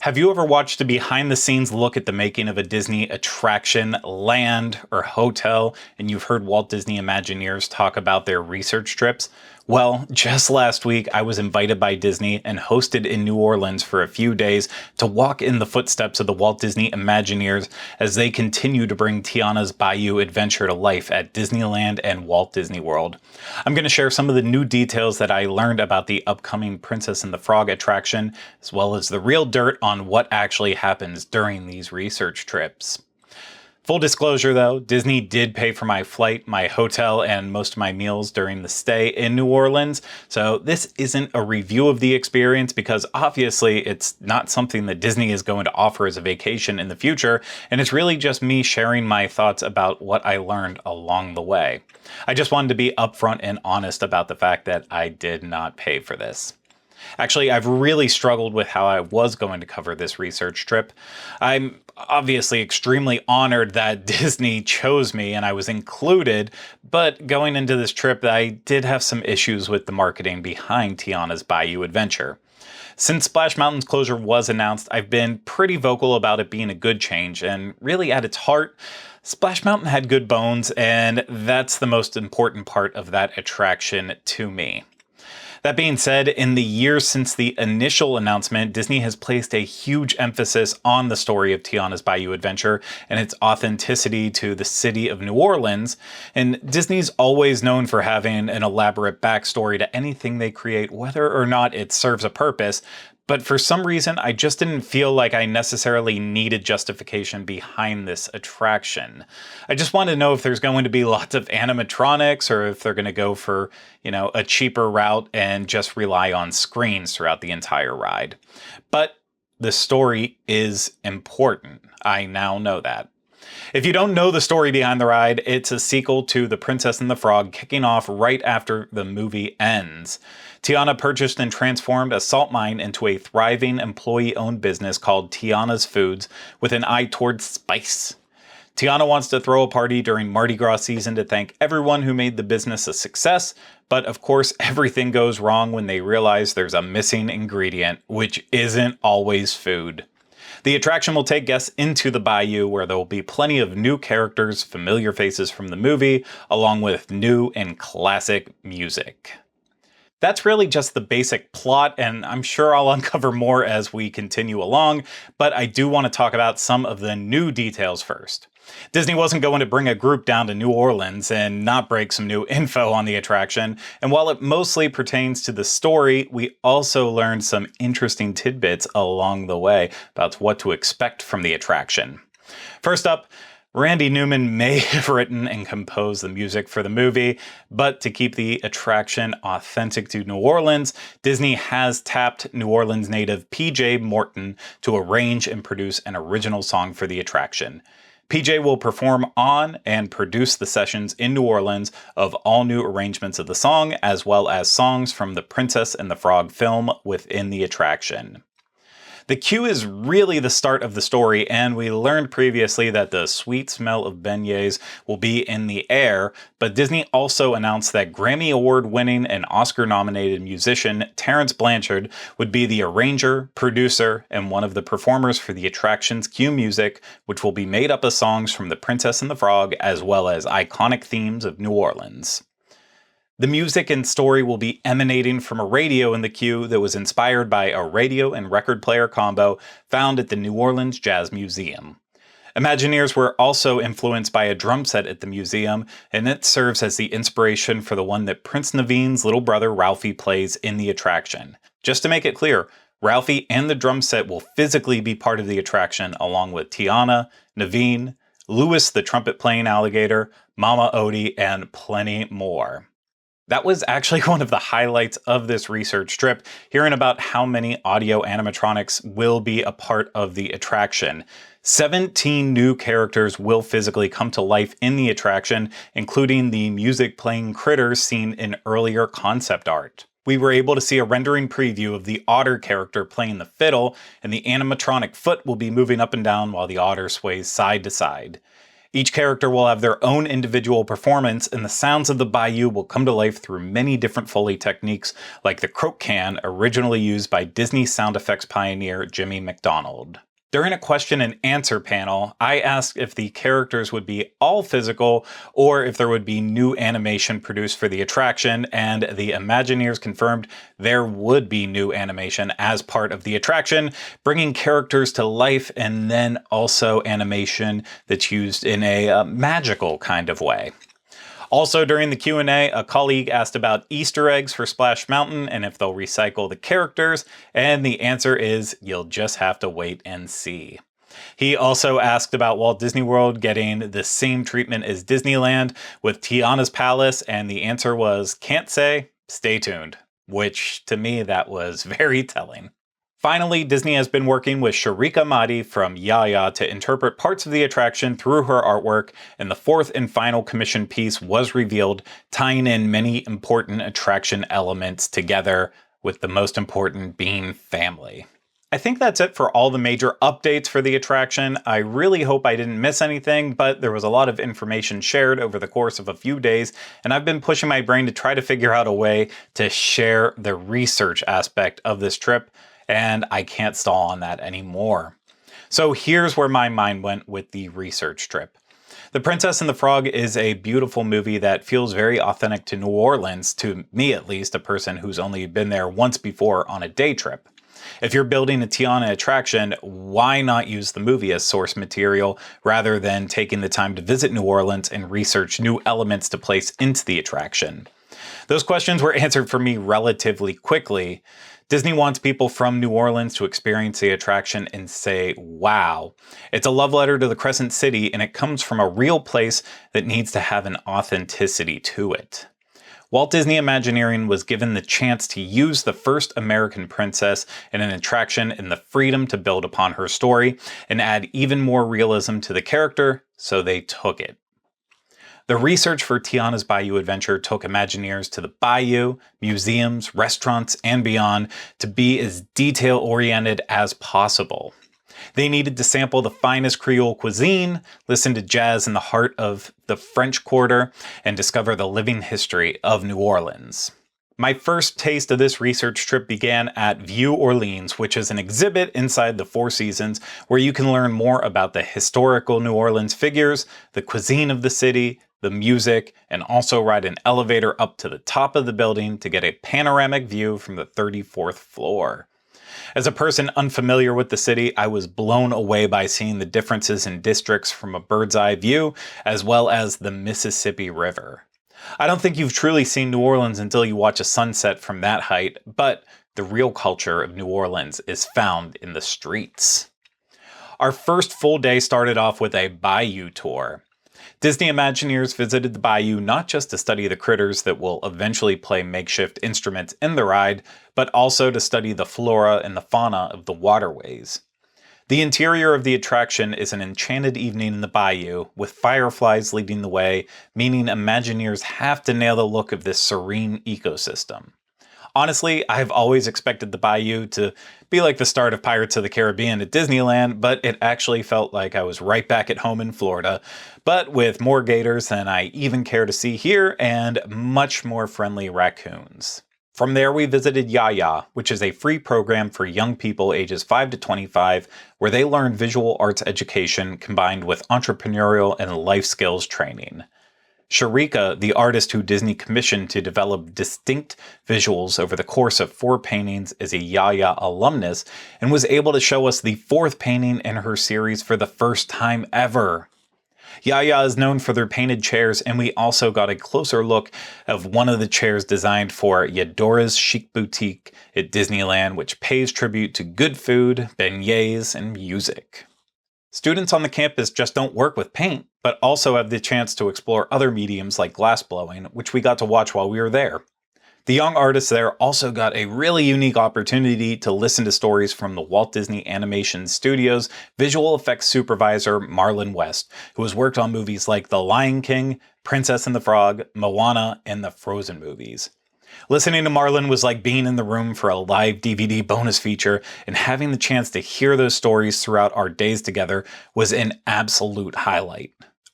Have you ever watched a behind the scenes look at the making of a Disney attraction, land, or hotel, and you've heard Walt Disney Imagineers talk about their research trips? Well, just last week I was invited by Disney and hosted in New Orleans for a few days to walk in the footsteps of the Walt Disney Imagineers as they continue to bring Tiana's Bayou adventure to life at Disneyland and Walt Disney World. I'm going to share some of the new details that I learned about the upcoming Princess and the Frog attraction, as well as the real dirt on what actually happens during these research trips. Full disclosure though, Disney did pay for my flight, my hotel, and most of my meals during the stay in New Orleans, so this isn't a review of the experience because obviously it's not something that Disney is going to offer as a vacation in the future, and it's really just me sharing my thoughts about what I learned along the way. I just wanted to be upfront and honest about the fact that I did not pay for this. Actually, I've really struggled with how I was going to cover this research trip. I'm obviously extremely honored that Disney chose me and I was included, but going into this trip, I did have some issues with the marketing behind Tiana's Bayou adventure. Since Splash Mountain's closure was announced, I've been pretty vocal about it being a good change, and really at its heart, Splash Mountain had good bones, and that's the most important part of that attraction to me. That being said, in the years since the initial announcement, Disney has placed a huge emphasis on the story of Tiana's Bayou adventure and its authenticity to the city of New Orleans, and Disney's always known for having an elaborate backstory to anything they create, whether or not it serves a purpose. But for some reason, I just didn't feel like I necessarily needed justification behind this attraction. I just want to know if there's going to be lots of animatronics or if they're going to go for, a cheaper route and just rely on screens throughout the entire ride. But the story is important. I now know that. If you don't know the story behind the ride, it's a sequel to The Princess and the Frog, kicking off right after the movie ends. Tiana purchased and transformed a salt mine into a thriving employee-owned business called Tiana's Foods with an eye towards spice. Tiana wants to throw a party during Mardi Gras season to thank everyone who made the business a success, but of course everything goes wrong when they realize there's a missing ingredient, which isn't always food. The attraction will take guests into the Bayou, where there will be plenty of new characters, familiar faces from the movie, along with new and classic music. That's really just the basic plot, and I'm sure I'll uncover more as we continue along, but I do want to talk about some of the new details first. Disney wasn't going to bring a group down to New Orleans and not break some new info on the attraction, and while it mostly pertains to the story, we also learned some interesting tidbits along the way about what to expect from the attraction. First up, Randy Newman may have written and composed the music for the movie, but to keep the attraction authentic to New Orleans, Disney has tapped New Orleans native PJ Morton to arrange and produce an original song for the attraction. PJ will perform on and produce the sessions in New Orleans of all new arrangements of the song, as well as songs from the Princess and the Frog film within the attraction. The queue is really the start of the story, and we learned previously that the sweet smell of beignets will be in the air, but Disney also announced that Grammy Award-winning and Oscar-nominated musician Terrence Blanchard would be the arranger, producer, and one of the performers for the attraction's cue music, which will be made up of songs from The Princess and the Frog, as well as iconic themes of New Orleans. The music and story will be emanating from a radio in the queue that was inspired by a radio and record player combo found at the New Orleans Jazz Museum. Imagineers were also influenced by a drum set at the museum, and it serves as the inspiration for the one that Prince Naveen's little brother Ralphie plays in the attraction. Just to make it clear, Ralphie and the drum set will physically be part of the attraction along with Tiana, Naveen, Louis the trumpet-playing alligator, Mama Odie, and plenty more. That was actually one of the highlights of this research trip, hearing about how many audio animatronics will be a part of the attraction. 17 new characters will physically come to life in the attraction, including the music-playing critters seen in earlier concept art. We were able to see a rendering preview of the otter character playing the fiddle, and the animatronic foot will be moving up and down while the otter sways side to side. Each character will have their own individual performance, and the sounds of the Bayou will come to life through many different Foley techniques, like the croak can originally used by Disney sound effects pioneer Jimmy McDonald. During a question and answer panel, I asked if the characters would be all physical or if there would be new animation produced for the attraction, and the Imagineers confirmed there would be new animation as part of the attraction, bringing characters to life, and then also animation that's used in a magical kind of way. Also, during the Q&A, a colleague asked about Easter eggs for Splash Mountain and if they'll recycle the characters, and the answer is you'll just have to wait and see. He also asked about Walt Disney World getting the same treatment as Disneyland with Tiana's Palace, and the answer was can't say, stay tuned, which to me that was very telling. Finally, Disney has been working with Sharika Mardi from Yaya to interpret parts of the attraction through her artwork, and the fourth and final commission piece was revealed, tying in many important attraction elements together, with the most important being family. I think that's it for all the major updates for the attraction. I really hope I didn't miss anything, but there was a lot of information shared over the course of a few days, and I've been pushing my brain to try to figure out a way to share the research aspect of this trip, and I can't stall on that anymore. So here's where my mind went with the research trip. The Princess and the Frog is a beautiful movie that feels very authentic to New Orleans, to me at least, a person who's only been there once before on a day trip. If you're building a Tiana attraction, why not use the movie as source material rather than taking the time to visit New Orleans and research new elements to place into the attraction? Those questions were answered for me relatively quickly. Disney wants people from New Orleans to experience the attraction and say, wow. It's a love letter to the Crescent City, and it comes from a real place that needs to have an authenticity to it. Walt Disney Imagineering was given the chance to use the first American princess in an attraction and the freedom to build upon her story and add even more realism to the character, so they took it. The research for Tiana's Bayou Adventure took Imagineers to the Bayou, museums, restaurants, and beyond to be as detail-oriented as possible. They needed to sample the finest Creole cuisine, listen to jazz in the heart of the French Quarter, and discover the living history of New Orleans. My first taste of this research trip began at View Orleans, which is an exhibit inside the Four Seasons where you can learn more about the historical New Orleans figures, the cuisine of the city, the music, and also ride an elevator up to the top of the building to get a panoramic view from the 34th floor. As a person unfamiliar with the city, I was blown away by seeing the differences in districts from a bird's eye view, as well as the Mississippi River. I don't think you've truly seen New Orleans until you watch a sunset from that height, but the real culture of New Orleans is found in the streets. Our first full day started off with a Bayou tour. Disney Imagineers visited the Bayou not just to study the critters that will eventually play makeshift instruments in the ride, but also to study the flora and the fauna of the waterways. The interior of the attraction is an enchanted evening in the Bayou, with fireflies leading the way, meaning Imagineers have to nail the look of this serene ecosystem. Honestly, I've always expected the Bayou to be like the start of Pirates of the Caribbean at Disneyland, but it actually felt like I was right back at home in Florida, but with more gators than I even care to see here and much more friendly raccoons. From there, we visited Yaya, which is a free program for young people ages 5 to 25, where they learn visual arts education combined with entrepreneurial and life skills training. Sharika, the artist who Disney commissioned to develop distinct visuals over the course of 4 paintings, is a Yaya alumnus and was able to show us the 4th painting in her series for the first time ever. Yaya is known for their painted chairs, and we also got a closer look of one of the chairs designed for Yadora's Chic Boutique at Disneyland, which pays tribute to good food, beignets, and music. Students on the campus just don't work with paint, but also have the chance to explore other mediums like glassblowing, which we got to watch while we were there. The young artists there also got a really unique opportunity to listen to stories from the Walt Disney Animation Studios visual effects supervisor Marlon West, who has worked on movies like The Lion King, Princess and the Frog, Moana, and the Frozen movies. Listening to Marlon was like being in the room for a live DVD bonus feature, and having the chance to hear those stories throughout our days together was an absolute highlight.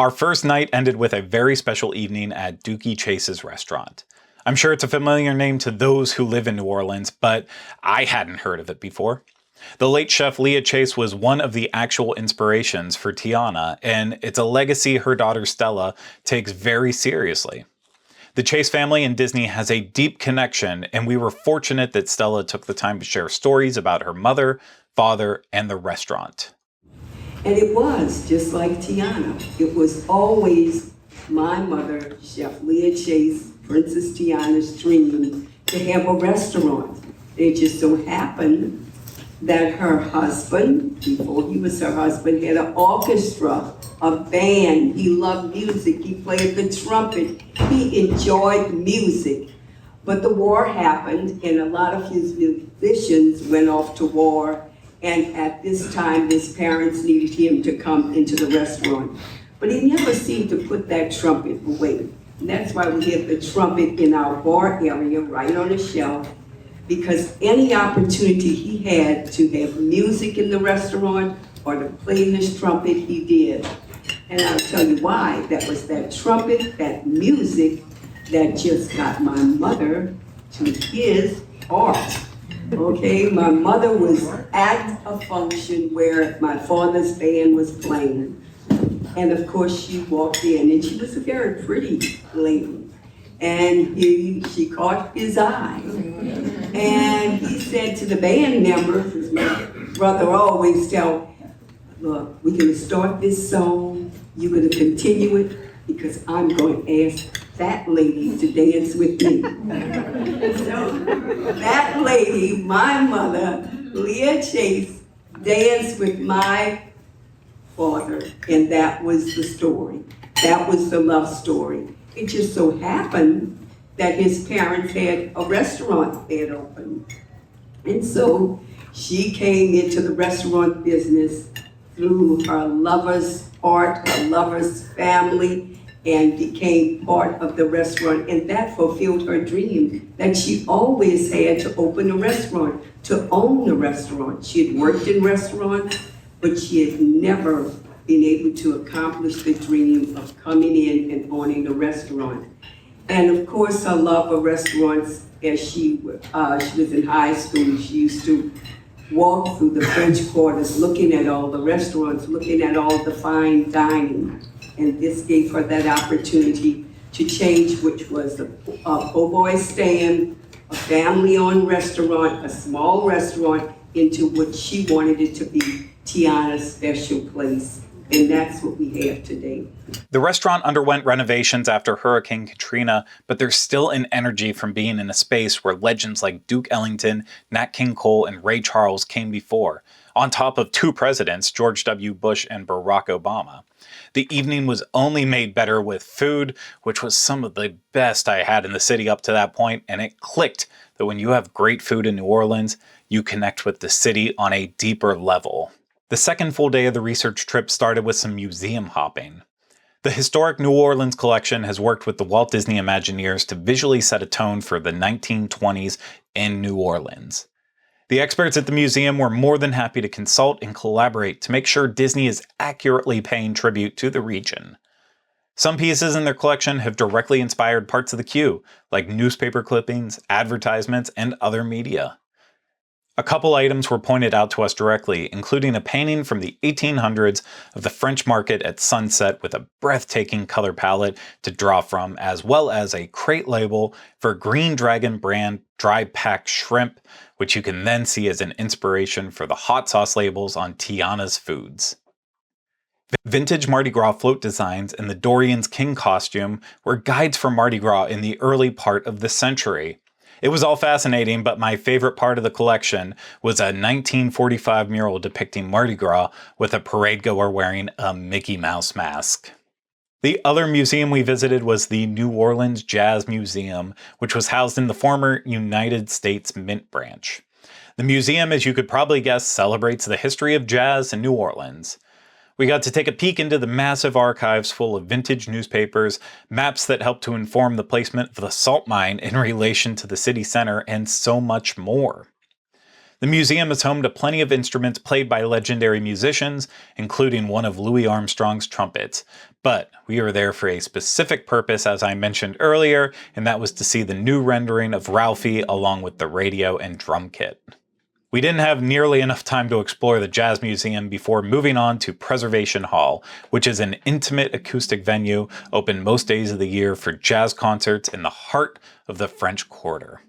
Our first night ended with a very special evening at Dookie Chase's restaurant. I'm sure it's a familiar name to those who live in New Orleans, but I hadn't heard of it before. The late chef Leah Chase was one of the actual inspirations for Tiana, and it's a legacy her daughter Stella takes very seriously. The Chase family and Disney has a deep connection, and we were fortunate that Stella took the time to share stories about her mother, father, and the restaurant. And it was just like Tiana. It was always my mother, Chef Leah Chase, Princess Tiana's dream to have a restaurant. It just so happened that her husband, before he was her husband, had an orchestra, a band. He loved music. He played the trumpet. He enjoyed music. But the war happened, and a lot of his musicians went off to war. And at this time, his parents needed him to come into the restaurant. But he never seemed to put that trumpet away. And that's why we have the trumpet in our bar area, right on the shelf, because any opportunity he had to have music in the restaurant or to play this trumpet, he did. And I'll tell you why. That was that trumpet, that music, that just got my mother to his heart. Okay, my mother was at a function where my father's band was playing. And of course she walked in, and she was a very pretty lady. And she caught his eye. And he said to the band members, as my brother always tell, look, we're gonna start this song, you're gonna continue it, because I'm going to ask that lady to dance with me. So that lady, my mother, Leah Chase, danced with my father, and that was the story. That was the love story. It just so happened that his parents had a restaurant they had opened. And so she came into the restaurant business through her lover's heart, her lover's family, and became part of the restaurant. And that fulfilled her dream that she always had to open a restaurant, to own the restaurant. She had worked in restaurants, but she had never been able to accomplish the dream of coming in and owning a restaurant. And of course, her love of restaurants, as she was in high school, she used to walk through the French quarters, looking at all the restaurants, looking at all the fine dining. And this gave her that opportunity to change, which was a po' boy stand, a family-owned restaurant, a small restaurant, into what she wanted it to be, Tiana's special place. And that's what we have today. The restaurant underwent renovations after Hurricane Katrina, but there's still an energy from being in a space where legends like Duke Ellington, Nat King Cole, and Ray Charles came before, on top of two presidents, George W. Bush and Barack Obama. The evening was only made better with food, which was some of the best I had in the city up to that point, and it clicked that when you have great food in New Orleans, you connect with the city on a deeper level. The second full day of the research trip started with some museum hopping. The historic New Orleans collection has worked with the Walt Disney Imagineers to visually set a tone for the 1920s in New Orleans. The experts at the museum were more than happy to consult and collaborate to make sure Disney is accurately paying tribute to the region. Some pieces in their collection have directly inspired parts of the queue, like newspaper clippings, advertisements, and other media. A couple items were pointed out to us directly, including a painting from the 1800s of the French market at sunset with a breathtaking color palette to draw from, as well as a crate label for Green Dragon brand dry packed shrimp, which you can then see as an inspiration for the hot sauce labels on Tiana's foods. Vintage Mardi Gras float designs and the Dorian's King costume were guides for Mardi Gras in the early part of the century. It was all fascinating, but my favorite part of the collection was a 1945 mural depicting Mardi Gras with a parade goer wearing a Mickey Mouse mask. The other museum we visited was the New Orleans Jazz Museum, which was housed in the former United States Mint branch. The museum, as you could probably guess, celebrates the history of jazz in New Orleans. We got to take a peek into the massive archives full of vintage newspapers, maps that help to inform the placement of the salt mine in relation to the city center, and so much more. The museum is home to plenty of instruments played by legendary musicians, including one of Louis Armstrong's trumpets. But we were there for a specific purpose, as I mentioned earlier, and that was to see the new rendering of Ralphie along with the radio and drum kit. We didn't have nearly enough time to explore the Jazz Museum before moving on to Preservation Hall, which is an intimate acoustic venue open most days of the year for jazz concerts in the heart of the French Quarter.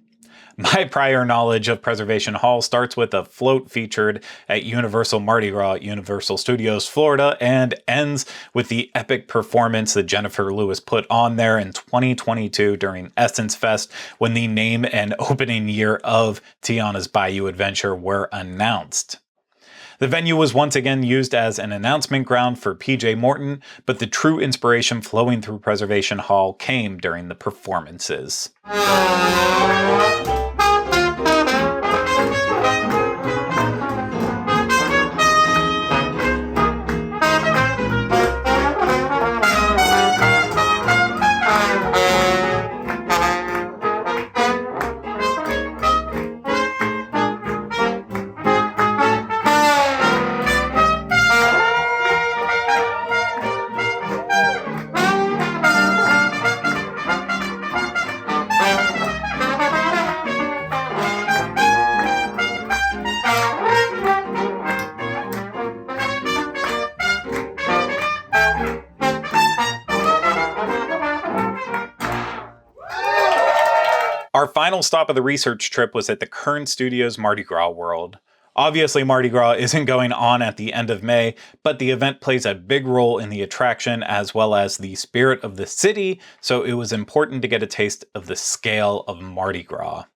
My prior knowledge of Preservation Hall starts with a float featured at Universal Mardi Gras at Universal Studios Florida and ends with the epic performance that Jennifer Lewis put on there in 2022 during Essence Fest when the name and opening year of Tiana's Bayou Adventure were announced. The venue was once again used as an announcement ground for PJ Morton, but the true inspiration flowing through Preservation Hall came during the performances. Our final stop of the research trip was at the Kern Studios Mardi Gras World. Obviously, Mardi Gras isn't going on at the end of May, but the event plays a big role in the attraction as well as the spirit of the city, so it was important to get a taste of the scale of Mardi Gras.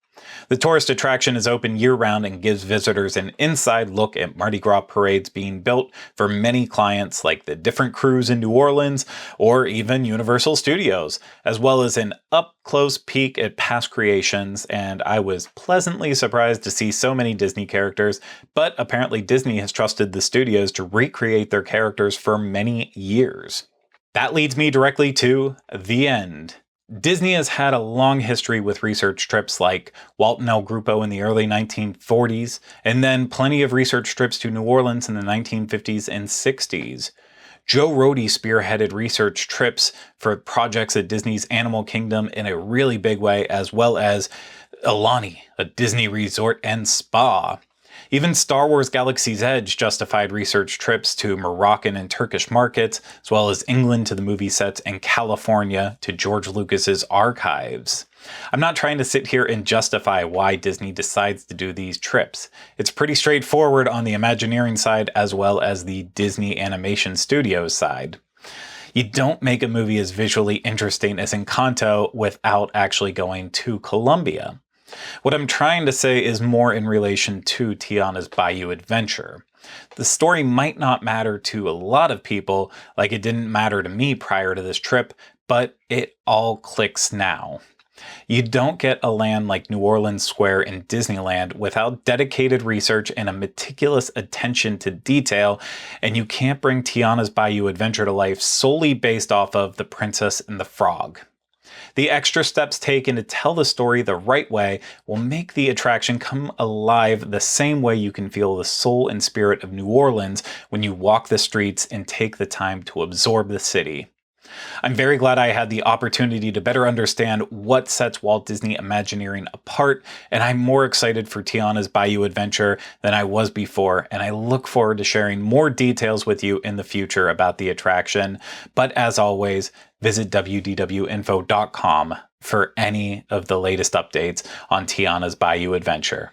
The tourist attraction is open year-round and gives visitors an inside look at Mardi Gras parades being built for many clients like the different crews in New Orleans or even Universal Studios, as well as an up-close peek at past creations, and I was pleasantly surprised to see so many Disney characters, but apparently Disney has trusted the studios to recreate their characters for many years. That leads me directly to the end. Disney has had a long history with research trips like Walt and El Grupo in the early 1940s, and then plenty of research trips to New Orleans in the 1950s and 60s. Joe Rohde spearheaded research trips for projects at Disney's Animal Kingdom in a really big way, as well as Aulani, a Disney resort and spa. Even Star Wars Galaxy's Edge justified research trips to Moroccan and Turkish markets, as well as England to the movie sets and California to George Lucas's archives. I'm not trying to sit here and justify why Disney decides to do these trips. It's pretty straightforward on the Imagineering side as well as the Disney Animation Studios side. You don't make a movie as visually interesting as Encanto without actually going to Colombia. What I'm trying to say is more in relation to Tiana's Bayou Adventure. The story might not matter to a lot of people, like it didn't matter to me prior to this trip, but it all clicks now. You don't get a land like New Orleans Square in Disneyland without dedicated research and a meticulous attention to detail, and you can't bring Tiana's Bayou Adventure to life solely based off of The Princess and the Frog. The extra steps taken to tell the story the right way will make the attraction come alive the same way you can feel the soul and spirit of New Orleans when you walk the streets and take the time to absorb the city. I'm very glad I had the opportunity to better understand what sets Walt Disney Imagineering apart, and I'm more excited for Tiana's Bayou Adventure than I was before, and I look forward to sharing more details with you in the future about the attraction. But as always, visit wdwinfo.com for any of the latest updates on Tiana's Bayou Adventure.